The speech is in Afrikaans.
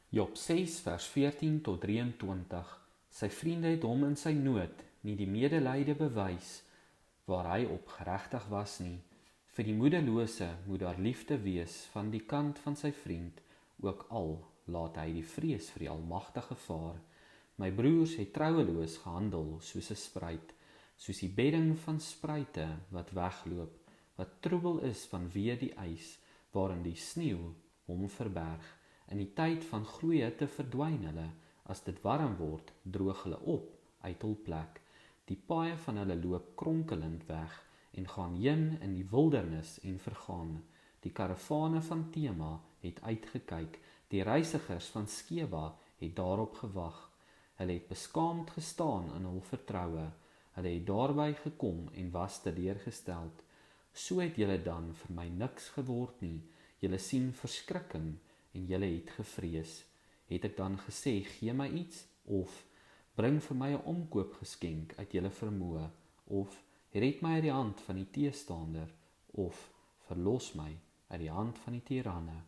Job 6 vers 14 tot 23. Sy vriende het hom in sy nood nie die medelyde bewys, waar hy op geregtig was nie. Vir die moedelose moet daar liefde wees van die kant van sy vriend, ook al laat hy die vrees vir die Almagtige vaar. My broers het trouweloos gehandel soos 'n spruit, soos die bedding van spruite wat wegloop, wat troebel is vanweë die ys, waarin die sneeu hom verberg. In die tyd van gloeihitte verdwyn hulle, as dit warm word, droog hulle op uit hul plek. Die paaie van hulle loop kronkelend weg en gaan heen in die wildernis en vergaan. Die karavane van Tema het uitgekyk, die reisigers van Skeba het daarop gewag. Hulle het beskaamd gestaan in hul vertroue, hulle het daarby gekom en was teleurgesteld. So het julle dan vir my niks geword nie, julle sien verskrikking en julle het gevrees. Het ek dan gesê, gee my iets, of bring vir my 'n omkoopgeskenk uit julle vermoë, of red my uit die hand van die teestander, of verlos my uit die hand van die tiranne.